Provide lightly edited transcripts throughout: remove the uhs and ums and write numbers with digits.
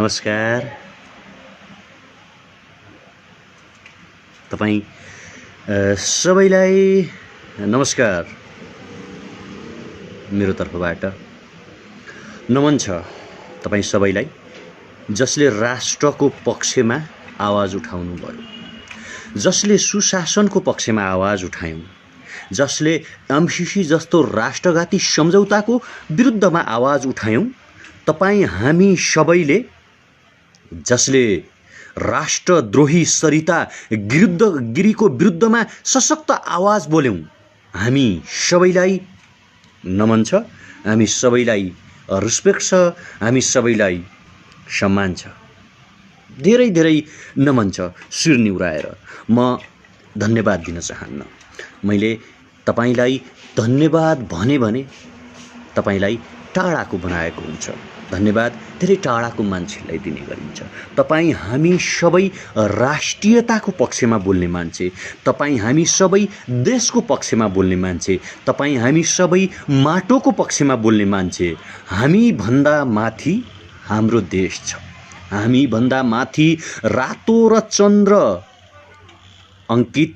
नमस्कार। तपाईँ सबैलाई नमस्कार। मेरो तर्फबाट नमन छ तपाईँ सबैलाई जसले राष्ट्रको पक्षमा आवाज उठाउनुभयो, जसले सुशासनको पक्षमा आवाज उठायौं, जसले एमसीसी जस्तो राष्ट्रघाती सम्झौताको विरुद्धमा आवाज उठायौं। तपाईँ हामी सबैले जसले राष्ट्रद्रोही सरिता गिरीको विरुद्धमा सशक्त आवाज बोल्यौं, हामी सबैलाई नमन छ, हामी सबैलाई रिस्पेक्ट छ, हामी सबैलाई सम्मान छ। धेरै धेरै नमन छ। शिर निहुराएर म धन्यवाद दिन चाहन्न। मैले तपाईलाई धन्यवाद भने तपाईलाई टाढाको बनाएको हुन्छ। धन्यवाद धेरै टाढाको मान्छेलाई दिने गरिन्छ। तपाईँ हामी सबै राष्ट्रियताको पक्षमा बोल्ने मान्छे, तपाईँ हामी सबै देशको पक्षमा बोल्ने मान्छे, तपाईँ हामी सबै माटोको पक्षमा बोल्ने मान्छे। हामी भन्दा माथि हाम्रो देश छ, हामी भन्दा माथि रातो र चन्द्र अंकित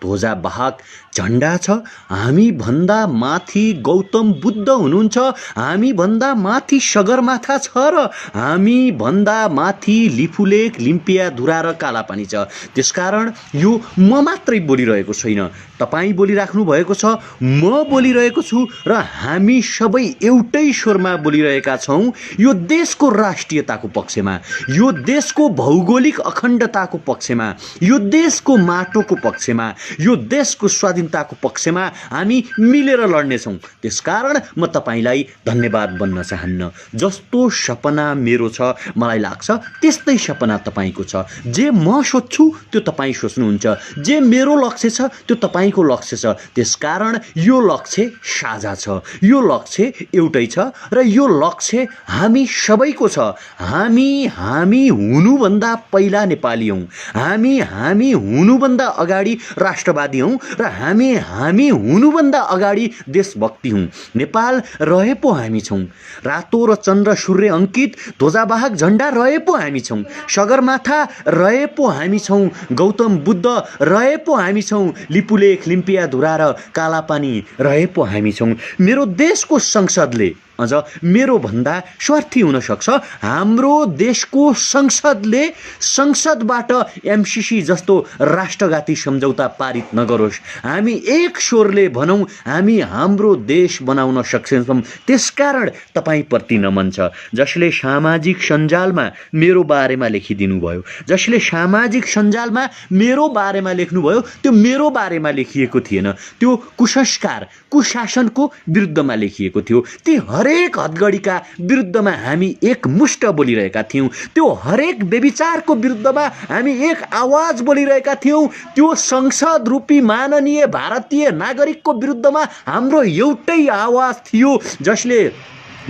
ध्वजा वाहक झण्डा छ, हामी भन्दा माथि गौतम बुद्ध हुनुहुन्छ, हामी भन्दा माथि सगरमाथा छ र हामी भन्दा माथि लिपुलेख लिम्पियाधुरा र कालापानी छ। त्यसकारण यो म मात्रै बोलिरहेको छैन, तपाईँ बोलिराख्नु भएको छ, म बोलिरहेको छु र हामी सबै एउटै स्वरमा बोलिरहेका छौं। यो देशको राष्ट्रियताको पक्षमा, यो देशको भौगोलिक अखण्डताको पक्षमा, यो देशको माटोको पक्षमा, यो देशको स्वाधीनताको पक्षमा हामी मिलेर लड्नेछौँ। त्यसकारण म तपाईलाई धन्यवाद भन्न चाहन्न। जस्तो सपना मेरो छ, मलाई लाग्छ त्यस्तै सपना तपाईको छ। जे म सोच्छु त्यो तपाईँ सोच्नुहुन्छ, जे मेरो लक्ष्य छ त्यो तपाईको लक्ष्य छ। त्यसकारण यो लक्ष्य साझा छ, यो लक्ष्य एउटै छ र यो लक्ष्य हामी सबैको छ। हामी हुनुभन्दा पहिला नेपाली हौं, हामी हुनुभन्दा अगाडि राष्ट्रवादी हौं र हामी हुनुभन्दा अगाडि देशभक्ति हौं। नेपाल रहे पो हामी छौं, रातो र चन्द्र सूर्य अंकित ध्वजावाहक झण्डा रहे पो हामी छौं, सगरमाथा रहे पो हामी छौं, गौतम बुद्ध रहे पो हामी छौं, लिपुलेख लिम्पियाधुरा र कालापानी रहे पो हामी छौं। मेरो देशको संसदले अझ मेरो भन्दा स्वार्थी हुन सक्छ। हाम्रो देशको संसदले संसदबाट एमसीसी जस्तो राष्ट्रघाती सम्झौता पारित नगरोस्। हामी एक स्वरले भनौं, हामी हाम्रो देश बनाउन सक्छौं। त्यसकारण तपाईप्रति नमन छ। जसले सामाजिक सञ्जालमा मेरो बारेमा लेखिदिनु भयो, जसले सामाजिक सञ्जालमा मेरो बारेमा लेख्नुभयो, त्यो मेरो बारेमा लेखिएको थिएन, त्यो कुसंस्कार कुशासनको विरुद्धमा लेखिएको थियो। ती हरेक हदगडीका विरुद्धमा हामी एकमुष्ट बोलिरहेका थियौं, त्यो हरेक व्यभिचारको विरुद्धमा हामी एक आवाज बोलिरहेका थियौं। त्यो संसद रूपी माननीय भारतीय नागरिकको विरुद्धमा हाम्रो एउटै आवाज थियो, जसले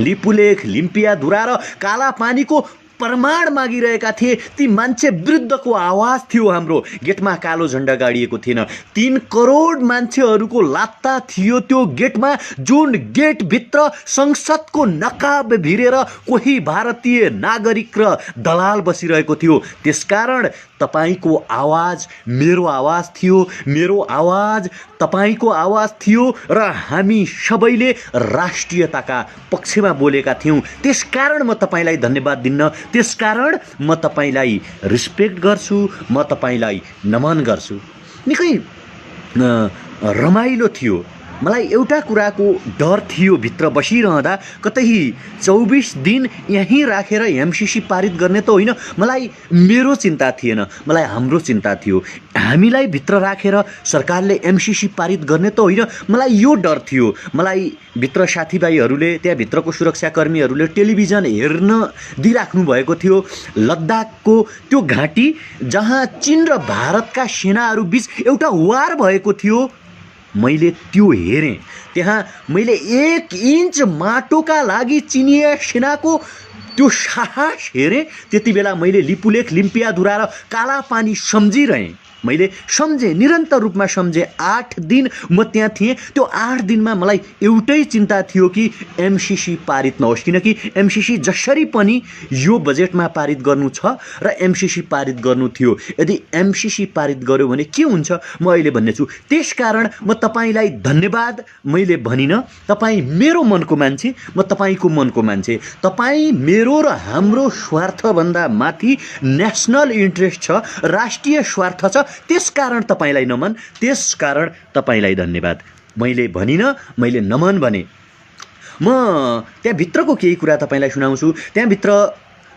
लिपुलेख लिम्पियाधुरा र कालापानीको प्रमाण मागिरहेका थिए। ती मान्छे विरुद्धको आवाज थियो हाम्रो। गेटमा कालो झण्डा गाडिएको थिएन, 3 करोड मान्छेहरूको लात्ता थियो त्यो गेटमा, जुन गेटभित्र संसदको नकाब भिरेर कोही भारतीय नागरिक र दलाल बसिरहेको थियो। त्यसकारण तपाईको आवाज मेरो आवाज थियो, मेरो आवाज तपाईको आवाज थियो र हामी सबैले राष्ट्रियताका पक्षमा बोलेका थियौं। त्यसकारण म तपाईलाई धन्यवाद दिन्न, त्यसकारण म तपाईलाई रिस्पेक्ट गर्छु, म तपाईलाई नमन गर्छु। निकै रमाइलो थियो। मलाई एउटा कुराको डर थियो भित्र बसिरहँदा, कतै 24 दिन यहीँ राखेर एमसीसी पारित गर्ने त होइन। मलाई मेरो चिन्ता थिएन, मलाई हाम्रो चिन्ता थियो। हामीलाई भित्र राखेर सरकारले एमसीसी पारित गर्ने त होइन, मलाई यो डर थियो। मलाई भित्र साथीभाइहरूले, त्यहाँ भित्रको सुरक्षाकर्मीहरूले टेलिभिजन हेर्न दिइराख्नु भएको थियो। लद्दाखको त्यो घाँटी जहाँ चीन र भारतका सेनाहरू बीच एउटा वार भएको थियो, मैले त्यो हेरेँ। त्यहाँ मैले 1 इन्च माटोका लागि चिनिया सेनाको त्यो साहस हेरेँ। त्यति बेला मैले लिपुलेख लिम्पियाधुरा र कालापानी सम्झिरहेँ। मैले सम्झेँ, निरन्तर रूपमा सम्झेँ। 8 दिन म त्यहाँ थिएँ। त्यो 8 दिनमा मलाई एउटै चिन्ता थियो कि एमसिसी पारित नहोस्, किनकि एमसिसी जसरी पनि यो बजेटमा पारित गर्नु छ र एमसिसी पारित गर्नु थियो। यदि एमसिसी पारित गर्यो भने के हुन्छ म अहिले भन्नेछु। त्यसकारण म तपाईँलाई धन्यवाद मैले भनिनँ। तपाईँ मेरो मनको मान्छे, म तपाईँको मनको मान्छे। तपाईँ मेरो र हाम्रो स्वार्थभन्दा माथि नेसनल इन्ट्रेस्ट छ, राष्ट्रिय स्वार्थ छ। त्यसकारण तपाईँलाई नमन, त्यसकारण तपाईँलाई धन्यवाद मैले भनिनँ, मैले नमन भने। म त्यहाँभित्रको केही कुरा तपाईँलाई सुनाउँछु। त्यहाँभित्र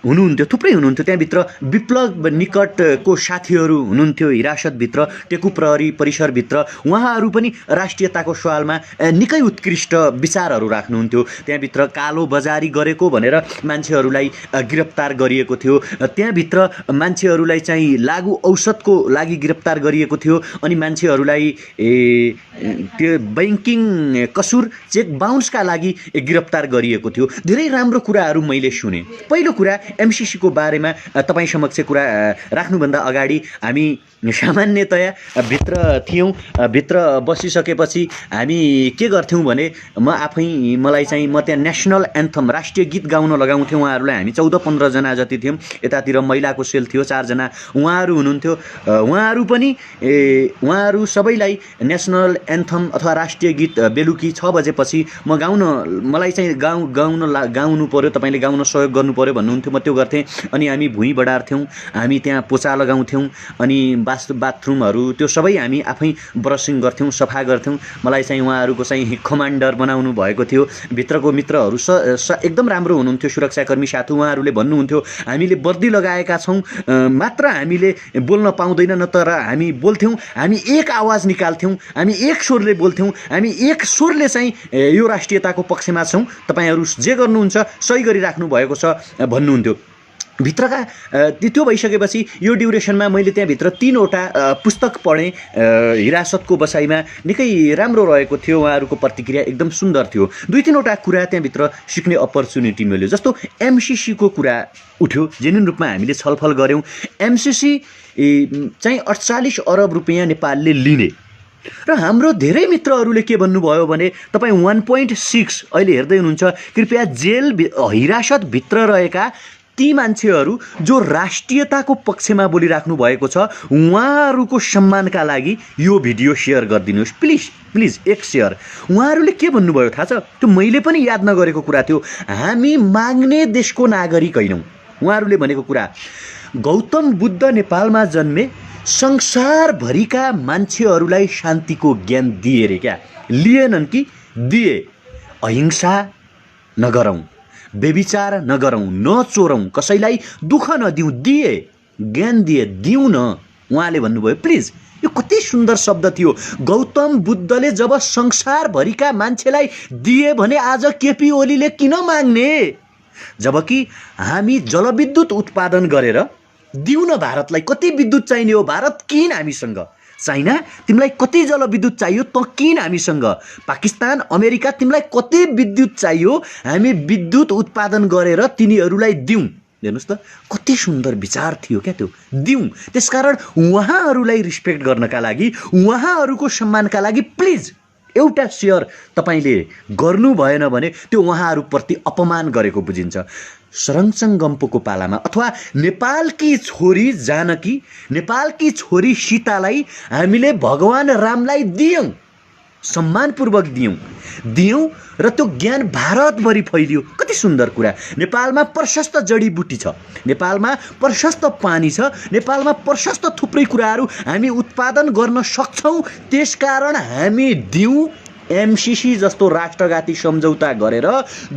हुनुहुन्थ्यो, थुप्रै हुनुहुन्थ्यो त्यहाँभित्र। विप्लव निकटको साथीहरू हुनुहुन्थ्यो हिरासतभित्र, टेकु प्रहरी परिसरभित्र। उहाँहरू पनि राष्ट्रियताको सवालमा निकै उत्कृष्ट विचारहरू राख्नुहुन्थ्यो। त्यहाँभित्र कालो बजारी गरेको भनेर मान्छेहरूलाई गिरफ्तार गरिएको थियो। त्यहाँभित्र मान्छेहरूलाई चाहिँ लागु औषधको लागि गिरफ्तार गरिएको थियो। अनि मान्छेहरूलाई त्यो बैंकिङ कसुर, चेक बााउन्सका लागि गिरफ्तार गरिएको थियो। धेरै राम्रो कुराहरू मैले सुने। पहिलो कुरा, एमसिसी को बारेमा तपाईँ समक्ष कुरा राख्नुभन्दा अगाडि हामी सामान्यतया भित्र थियौँ। भित्र बसिसकेपछि हामी के गर्थ्यौँ भने मलाई चाहिँ म त्यहाँ नेसनल एन्थम, राष्ट्रिय गीत गाउन लगाउँथ्यौँ उहाँहरूलाई। हामी 14-15 जना जति थियौँ। यतातिर महिलाको सेल थियो 4 जना, उहाँहरू हुनुहुन्थ्यो। उहाँहरू सबैलाई नेसनल एन्थम अथवा राष्ट्रिय गीत बेलुकी 6 बजेपछि मलाई चाहिँ गाउनु पर्यो, तपाईँले गाउन सहयोग गर्नु पर्यो भन्नुहुन्थ्यो। म त्यो गर्थेँ। अनि हामी भुइँ बढार्थ्यौँ, हामी त्यहाँ पोचा लगाउँथ्यौँ, अनि बाथरुमहरू त्यो सबै हामी आफै ब्रसिङ गर्थ्यौँ, सफा गर्थ्यौँ। मलाई चाहिँ उहाँहरूको चाहिँ कमान्डर बनाउनु भएको थियो। भित्रको मित्रहरू एकदम राम्रो हुनुहुन्थ्यो, सुरक्षाकर्मी साथी। उहाँहरूले भन्नुहुन्थ्यो हामीले वर्दी लगाएका छौँ मात्र हामीले बोल्न पाउँदैन, न तर हामी बोल्थ्यौँ। हामी एक आवाज निकाल्थ्यौँ, हामी एक स्वरले बोल्थ्यौँ, हामी एक स्वरले चाहिँ यो राष्ट्रियताको पक्षमा छौँ, तपाईँहरू जे गर्नुहुन्छ सही गरिराख्नु भएको छ भन्नुहुन्थ्यो। भित्रका त्यो भइसकेपछि यो ड्युरेसनमा मैले त्यहाँभित्र 3वटा पुस्तक पढेँ। हिरासतको बसाइमा निकै राम्रो रहेको थियो, उहाँहरूको प्रतिक्रिया एकदम सुन्दर थियो। 2-3वटा कुरा त्यहाँभित्र सिक्ने अपर्च्युनिटी मिल्यो। जस्तो एमसिसीको कुरा उठ्यो, जेन्युन रूपमा हामीले छलफल गऱ्यौँ। एमसिसी चाहिँ 48 अरब रुपियाँ नेपालले लिने र हाम्रो धेरै मित्रहरूले के भन्नुभयो भने तपाईँ 1.6 अहिले हेर्दै हुनुहुन्छ, कृपया हिरासतभित्र रहेका ती मान्छेहरू जो राष्ट्रियताको पक्षमा बोलिराख्नु भएको छ उहाँहरूको सम्मानका लागि यो भिडियो सेयर गरिदिनुहोस् प्लिज एक सेयर। उहाँहरूले के भन्नुभयो थाहा छ? त्यो मैले पनि याद नगरेको कुरा थियो। हामी माग्ने देशको नागरिक होइनौँ। उहाँहरूले भनेको कुरा, गौतम बुद्ध नेपालमा जन्मे, संसारभरिका मान्छेहरूलाई शान्तिको ज्ञान दिए रे, क्या लिएनन् कि दिए। अहिंसा नगरौँ, बेविचार नगरौँ, नचोरौँ, कसैलाई दुःख नदिउँ, दिए ज्ञान दिए, दिउँ न। उहाँले भन्नुभयो। प्लिज, यो कति सुन्दर शब्द थियो। गौतम बुद्धले जब संसारभरिका मान्छेलाई दिए भने आज केपी ओलीले किन माग्ने? जबकि हामी जलविद्युत उत्पादन गरेर दिउँ न भारतलाई। कति विद्युत चाहिने हो? भारत किन हामीसँग? चाइना, तिमीलाई कति जलविद्युत चाहियो? त किन हामीसँग? पाकिस्तान, अमेरिका, तिमीलाई कति विद्युत चाहियो? हामी विद्युत उत्पादन गरेर तिनीहरूलाई दिउँ। हेर्नुहोस् त, कति सुन्दर विचार थियो क्या त्यो, दिउँ। त्यसकारण उहाँहरूलाई रिस्पेक्ट गर्नका लागि, उहाँहरूको सम्मानका लागि प्लिज एउटा सेयर तपाईँले गर्नु भएन भने त्यो उहाँहरूप्रति अपमान गरेको बुझिन्छ। सरङचङ गम्पोको पालामा अथवा नेपालकी छोरी जानकी, नेपालकी छोरी सीतालाई हामीले भगवान रामलाई दियौँ, सम्मानपूर्वक दियौँ र त्यो ज्ञान भारतभरि फैलियो। कति सुन्दर कुरा। नेपालमा प्रशस्त जडीबुटी छ, नेपालमा प्रशस्त पानी छ, नेपालमा प्रशस्त थुप्रै कुराहरू हामी उत्पादन गर्न सक्छौँ। त्यसकारण हामी दिउँ। एमसिसी जस्तो राष्ट्रघाती सम्झौता गरेर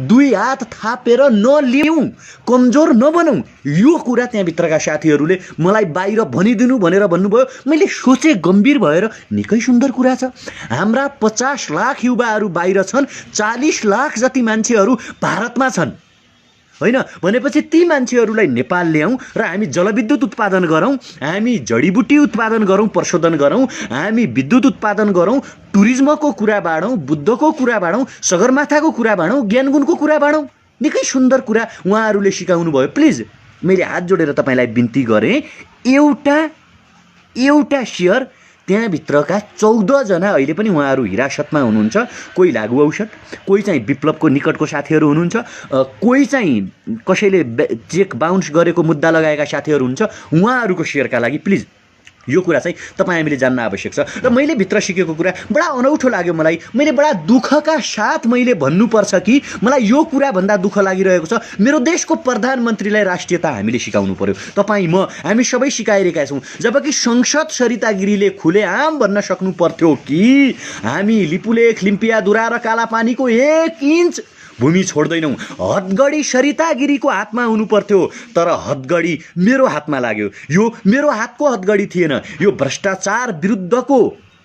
2 हात थापेर नलिउँ, कमजोर नबनौँ। यो कुरा त्यहाँभित्रका साथीहरूले मलाई बाहिर भनिदिनु भनेर भन्नुभयो। मैले सोचे, गम्भीर भएर, निकै सुन्दर कुरा छ। हाम्रा 50 लाख युवाहरू बाहिर छन्, 40 लाख जति मान्छेहरू भारतमा छन्, होइन भनेपछि ती मान्छेहरूलाई नेपाल ल्याउँ र हामी जलविद्युत उत्पादन गरौँ, हामी जडीबुटी उत्पादन गरौँ, प्रशोधन गरौँ, हामी विद्युत उत्पादन गरौँ, टुरिज्मको कुरा बाँडौँ, बुद्धको कुरा बाँडौँ, सगरमाथाको कुरा बाँडौँ, ज्ञानगुणको कुरा बाँडौँ। निकै सुन्दर कुरा उहाँहरूले सिकाउनु भयो। प्लिज, मैले हात जोडेर तपाईँलाई बिन्ती गरेँ, एउटा एउटा सेयर त्यहाँभित्रका 14 जना अहिले पनि उहाँहरू हिरासतमा हुनुहुन्छ। कोही लागु औषध, कोही चाहिँ विप्लवको निकटको साथीहरू हुनुहुन्छ, कोही चाहिँ कसैले चेक बााउन्स गरेको मुद्दा लगाएका साथीहरू हुन्छ। उहाँहरूको सेयरका लागि प्लिज यो कुरा चाहिँ तपाईँ हामीले जान्न आवश्यक छ। र मैले भित्र सिकेको कुरा बडा अनौठो लाग्यो मलाई। मैले बडा दुःखका साथ मैले भन्नुपर्छ कि मलाई यो कुरा भन्दा दुःख लागिरहेको छ, मेरो देशको प्रधानमन्त्रीलाई राष्ट्रियता हामीले सिकाउनु पर्यो। तपाईँ म हामी सबै सिकाइरहेका छौँ, जबकि संसद सरिता गिरीले खुलेआम भन्न सक्नु पर्थ्यो कि हामी लिपुलेख, लिम्पियाधुरा र कालापानीको 1 इन्च भूमि छोड्दैनौँ। हदगडी सरिता गिरीको हातमा हुनु पर्थ्यो, तर हदगडी मेरो हातमा लाग्यो। यो मेरो हातको हदगडी थिएन, यो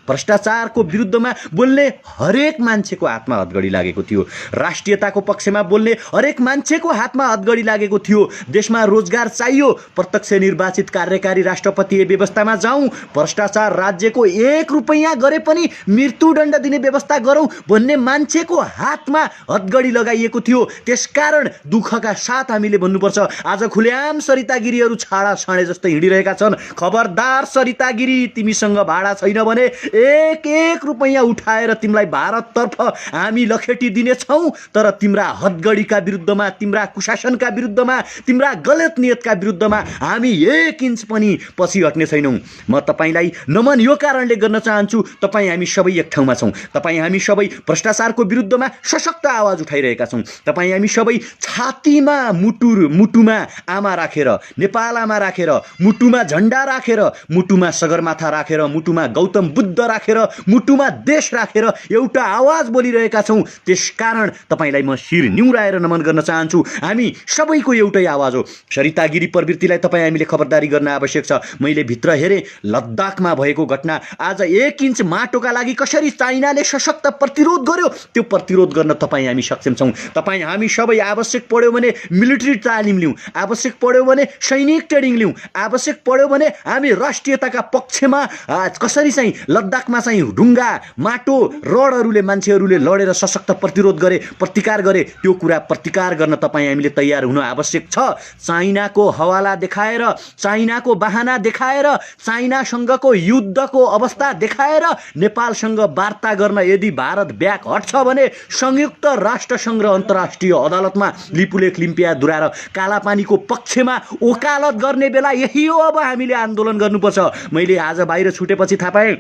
भ्रष्टाचारको विरुद्धमा बोल्ने हरेक मान्छेको हातमा हदगडी लागेको थियो। राष्ट्रियताको पक्षमा बोल्ने हरेक मान्छेको हातमा हदगडी लागेको थियो। देशमा रोजगार चाहियो, प्रत्यक्ष निर्वाचित कार्यकारी राष्ट्रपतीय व्यवस्थामा जाउँ, भ्रष्टाचार राज्यको 1 रुपैयाँ गरे पनि मृत्युदण्ड दिने व्यवस्था गरौँ भन्ने मान्छेको हातमा हदगडी लगाइएको थियो। त्यसकारण दुःखका साथ हामीले भन्नुपर्छ, आज खुलेआम सरिता गिरीहरू छाडा छाडे जस्तै हिँडिरहेका छन्। खबरदार सरिता गिरी, तिमीसँग भाडा छैन भने 1 रुपैयाँ उठाएर तिमीलाई भारततर्फ हामी लखेटी दिनेछौँ। तर तिम्रा हदगडीका विरुद्धमा, तिम्रा कुशासनका विरुद्धमा, तिम्रा गलत नियतका विरुद्धमा हामी 1 इन्च पनि पछि हट्ने छैनौँ। म तपाईँलाई नमन यो कारणले गर्न चाहन्छु, तपाईँ हामी सबै एक ठाउँमा छौँ। तपाईँ हामी सबै भ्रष्टाचारको विरुद्धमा सशक्त आवाज उठाइरहेका छौँ। तपाईँ हामी सबै छातीमा मुटुमा आमा राखेर, नेपाल आमा राखेर, मुटुमा झन्डा राखेर, मुटुमा सगरमाथा राखेर, मुटुमा गौतम बुद्ध राखेर, मुटुमा देश राखेर एउटा आवाज बोलिरहेका छौँ। त्यसकारण तपाईँलाई म शिर निउराएर नमन गर्न चाहन्छु। हामी सबैको एउटै आवाज हो। सरिता गिरी प्रवृत्तिलाई तपाईँ हामीले खबरदारी गर्न आवश्यक छ। मैले भित्र हेरेँ, लद्दाखमा भएको घटना, आज 1 इन्च माटोका लागि कसरी चाइनाले सशक्त प्रतिरोध गर्यो, त्यो प्रतिरोध गर्न तपाईँ हामी सक्षम छौँ। तपाईँ हामी सबै आवश्यक पर्यो भने मिलिट्री तालिम लिउँ, आवश्यक पर्यो भने सैनिक ट्रेनिङ लिउँ, आवश्यक पर्यो भने हामी राष्ट्रियताका पक्षमा कसरी चाहिँ लद्दाखमा चाहिँ ढुङ्गा, माटो, रडहरूले मान्छेहरूले लडेर सशक्त प्रतिरोध गरे, प्रतिकार गरे, त्यो कुरा प्रतिकार गर्न तपाईँ हामीले तयार हुन आवश्यक छ। चाइनाको हवाला देखाएर, चाइनाको बहाना देखाएर, चाइनासँगको युद्धको अवस्था देखाएर नेपालसँग वार्ता गर्न यदि भारत ब्याक हट्छ भने संयुक्त राष्ट्रसङ्घ र अन्तर्राष्ट्रिय अदालतमा लिपुलेख, लिम्पियाधुरा र कालापानीको पक्षमा वकालत गर्ने बेला यही हो। अब हामीले आन्दोलन गर्नुपर्छ। मैले आज बाहिर छुटेपछि थाहा पाएँ,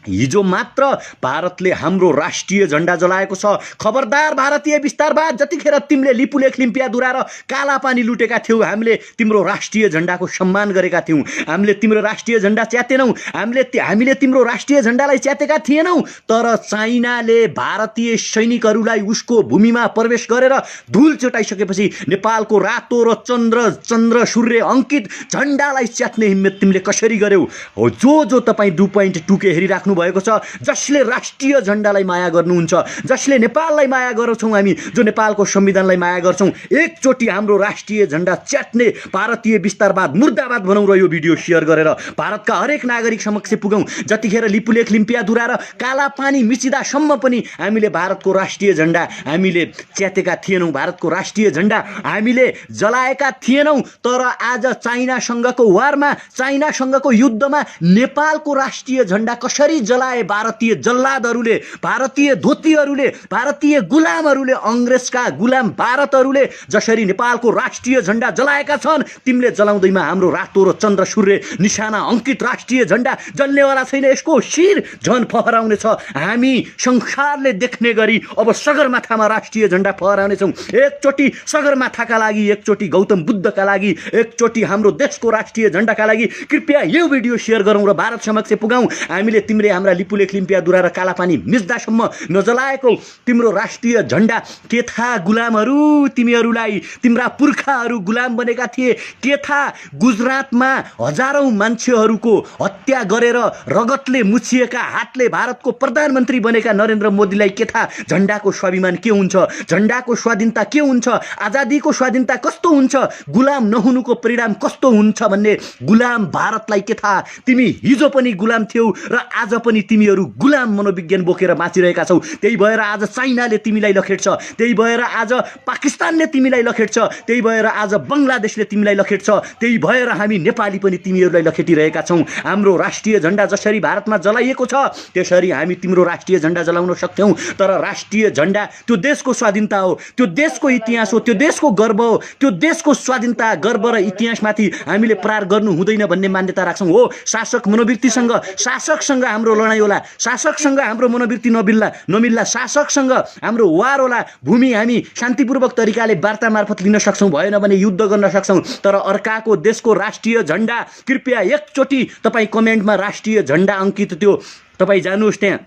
हिजो मात्र भारतले हाम्रो राष्ट्रिय झण्डा जलाएको छ। खबरदार भारतीय विस्तारवाद, जतिखेर तिमीले लिपुलेख, लिम्पियाधुरा र कालापानी लुटेका थियौ, हामीले तिम्रो राष्ट्रिय झण्डाको सम्मान गरेका थियौँ। हामीले तिम्रो राष्ट्रिय झण्डा च्यातेनौँ, हामीले तिम्रो राष्ट्रिय झण्डालाई च्यातेका थिएनौँ। तर चाइनाले भारतीय सैनिकहरूलाई उसको भूमिमा प्रवेश गरेर धुल चटाइसकेपछि नेपालको रातो र चन्द्र सूर्य अङ्कित झण्डालाई च्यात्ने हिम्मत तिमीले कसरी गर्यौ? हो, जो तपाईँ 2.2 के हेरिराख्नु भएको छ, जसले राष्ट्रिय झण्डालाई माया गर्नुहुन्छ, जसले नेपाललाई माया गर्छौँ, हामी जो नेपालको संविधानलाई माया गर्छौँ, एकचोटि हाम्रो राष्ट्रिय झण्डा च्याट्ने भारतीय विस्तारवाद मुर्दाबाद बनाउँ र यो भिडियो सेयर गरेर भारतका हरेक नागरिक समक्ष पुगाउँ। जतिखेर लिपुलेख, लिम्पियाधुरा र कालापानी मिचिदासम्म पनि हामीले भारतको राष्ट्रिय झण्डा हामीले च्यातेका थिएनौँ, भारतको राष्ट्रिय झण्डा हामीले जलाएका थिएनौँ। तर आज चाइनासँगको वारमा, चाइनासँगको युद्धमा नेपालको राष्ट्रिय झण्डा कसरी जलाए भारतीय जल्लादहरूले, भारतीय धोतीहरूले, भारतीय गुलामहरूले, अङ्ग्रेजका गुलाम भारतहरूले जसरी नेपालको राष्ट्रिय झण्डा जलाएका छन्, तिमीले जलाउँदैमा हाम्रो रातो र चन्द्र सूर्य निशाना अङ्कित राष्ट्रिय झण्डा जल्नेवाला छैन। यसको शिर झन फहराउने छ। हामी संसारले देख्ने गरी अब सगरमाथामा राष्ट्रिय झण्डा फहराउनेछौँ। एकचोटि सगरमाथाका लागि, एकचोटि गौतम बुद्धका लागि, एकचोटि हाम्रो देशको राष्ट्रिय झण्डाका लागि कृपया यो भिडियो सेयर गरौँ र भारत समक्ष पुगाउँ। हामीले तिमीले हाम्रा लिपुलेख, लिम्पियाधुरा र कालापानी मिच्दासम्म नजलाएको तिम्रो राष्ट्रिय झण्डा के थाहा गुलामहरू, तिमीहरूलाई तिम्रा पुर्खाहरू गुलाम बनेका थिए के थाहा? गुजरातमा हजारौं मान्छेहरूको हत्या गरेर रगतले मुछिएका हातले भारतको प्रधानमन्त्री बनेका नरेन्द्र मोदीलाई के थाहा झण्डाको स्वाभिमान के हुन्छ, झण्डाको स्वाधीनता के हुन्छ, आजादीको स्वाधीनता कस्तो हुन्छ, गुलाम नहुनुको परिणाम कस्तो हुन्छ भन्ने गुलाम भारतलाई के थाहा? तिमी हिजो पनि गुलाम थियौ र आज पनि तिमीहरू गुलाम मनोविज्ञान बोकेर बाँचिरहेका छौ। त्यही भएर आज चाइनाले तिमीलाई लखेट्छ, त्यही भएर आज पाकिस्तानले तिमीलाई लखेट्छ, त्यही भएर आज बङ्गलादेशले तिमीलाई लखेट्छ, त्यही भएर हामी नेपाली पनि तिमीहरूलाई लखेटिरहेका छौँ। हाम्रो राष्ट्रिय झण्डा जसरी भारतमा जलाइएको छ त्यसरी हामी तिम्रो राष्ट्रिय झण्डा जलाउन सक्थ्यौँ, तर राष्ट्रिय झण्डा त्यो देशको स्वाधीनता हो, त्यो देशको इतिहास हो, त्यो देशको गर्व हो। त्यो देशको स्वाधीनता, गर्व र इतिहासमाथि हामीले प्रहार गर्नु हुँदैन भन्ने मान्यता राख्छौँ। हो, शासक मनोवृत्तिसँग, शासकसँग हाम्रो लडाइँ होला, शासकसँग हाम्रो मनोवृत्ति नमिल्ला, शासकसँग हाम्रो वार होला। भूमि हामी शान्तिपूर्वक तरिकाले वार्ता मार्फत लिन सक्छौँ, भएन भने युद्ध गर्न सक्छौँ, तर अर्काको देशको राष्ट्रिय झण्डा कृपया एकचोटि तपाईँ कमेन्टमा राष्ट्रिय झण्डा अङ्कित त्यो तपाईँ जानुहोस्, त्यहाँ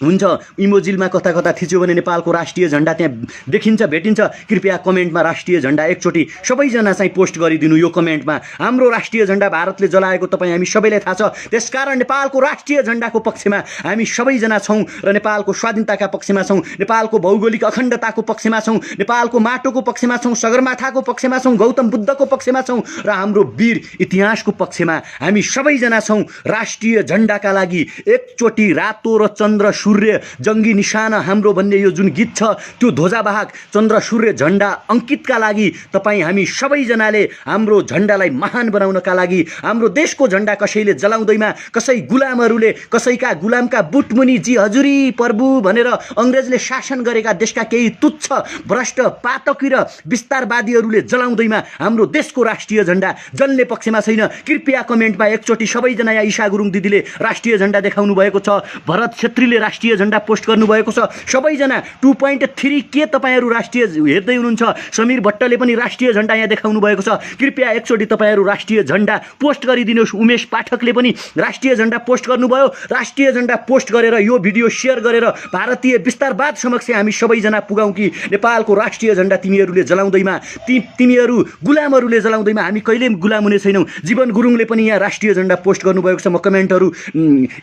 हुन्छ। इमोजिलमा कता कता थिच्यो भने नेपालको राष्ट्रिय झण्डा त्यहाँ देखिन्छ, भेटिन्छ। कृपया कमेन्टमा राष्ट्रिय झण्डा एकचोटि सबैजना चाहिँ पोस्ट गरिदिनु यो कमेन्टमा। हाम्रो राष्ट्रिय झण्डा भारतले जलाएको तपाईँ हामी सबैलाई थाहा छ, त्यसकारण नेपालको राष्ट्रिय झण्डाको पक्षमा हामी सबैजना छौँ र नेपालको स्वाधीनताका पक्षमा छौँ, नेपालको भौगोलिक अखण्डताको पक्षमा छौँ, नेपालको माटोको पक्षमा छौँ, सगरमाथाको पक्षमा छौँ, गौतम बुद्धको पक्षमा छौँ र हाम्रो वीर इतिहासको पक्षमा हामी सबैजना छौँ। राष्ट्रिय झण्डाका लागि एकचोटि रातो र चन्द्र सूर्य जङ्गी निशाना हाम्रो भन्ने यो जुन गीत छ त्यो ध्वजावाहक चन्द्र सूर्य झण्डा अङ्कितका लागि तपाईँ हामी सबैजनाले हाम्रो झण्डालाई महान बनाउनका लागि, हाम्रो देशको झण्डा कसैले जलाउँदैमा, कसै गुलामहरूले कसैका गुलामका बुटमुनि जी हजुरी प्रभु भनेर अङ्ग्रेजले शासन गरेका देशका केही तुच्छ भ्रष्ट पातकी र विस्तारवादीहरूले जलाउँदैमा हाम्रो देशको राष्ट्रिय झण्डा जल्ने पक्षमा छैन। कृपया कमेन्टमा एकचोटि सबैजना यहाँ ईशा गुरुङ दिदीले राष्ट्रिय झण्डा देखाउनु भएको छ, भरत छेत्रीले राष्ट्रिय झण्डा पोस्ट गर्नुभएको छ, सबैजना 2.3 के तपाईँहरू राष्ट्रिय हेर्दै हुनुहुन्छ। समीर भट्टले पनि राष्ट्रिय झण्डा यहाँ देखाउनु भएको छ, कृपया एकचोटि तपाईँहरू राष्ट्रिय झण्डा पोस्ट गरिदिनुहोस्। उमेश पाठकले पनि राष्ट्रिय झण्डा पोस्ट गर्नुभयो। राष्ट्रिय झण्डा पोस्ट गरेर यो भिडियो सेयर गरेर भारतीय विस्तारवाद समक्ष हामी सबैजना पुगाउँ कि नेपालको राष्ट्रिय झण्डा तिमीहरूले जलाउँदैमा, तिमीहरू गुलामहरूले जलाउँदैमा हामी कहिले गुलाम हुने छैनौँ। जीवन गुरुङले पनि यहाँ राष्ट्रिय झण्डा पोस्ट गर्नुभएको छ। म कमेन्टहरू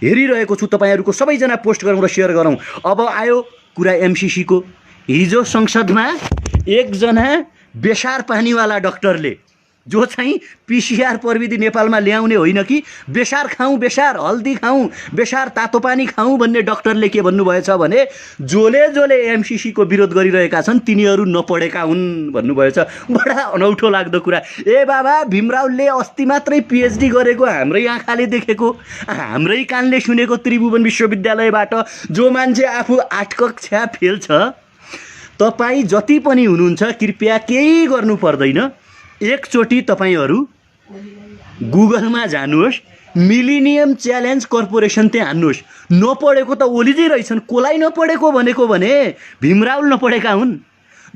हेरिरहेको छु, तपाईँहरूको सबैजना पोस्ट गरौँ र सेयर गरौँ। अब आयो कुरा एमसीसीको। हिजो संसदमा एकजना बेसार पानीवाला डाक्टरले जो चाहिँ पीसीआर प्रविधि नेपालमा ल्याउने होइन कि बेसार खाउँ, बेसार हल्दी खाउँ, बेसार तातो पानी खाउँ भन्ने डाक्टरले के भन्नुभएछ भने जोले जोले एमसीसीको विरोध गरिरहेका छन् तिनीहरू नपढेका हुन् भन्नुभएछ। बडा अनौठो लाग्दो कुरा। ए बाबा, भीमरावले अस्ति मात्रै पिएचडी गरेको हाम्रै आँखाले देखेको, हाम्रै कानले सुनेको त्रिभुवन विश्वविद्यालयबाट जो मान्छे आफू 8 कक्षा फेल छ, तपाईँ जति पनि हुनुहुन्छ कृपया केही गर्नु पर्दैन, एकचोटि तपाईँहरू गुगलमा जानुहोस्, मिलिनियम च्यालेन्ज कर्पोरेसन त्यहाँ हान्नुहोस्। नपढेको त ओलीजै रहेछन्, कसलाई नपढेको भनेको भने भीमराव नपढेका हुन्,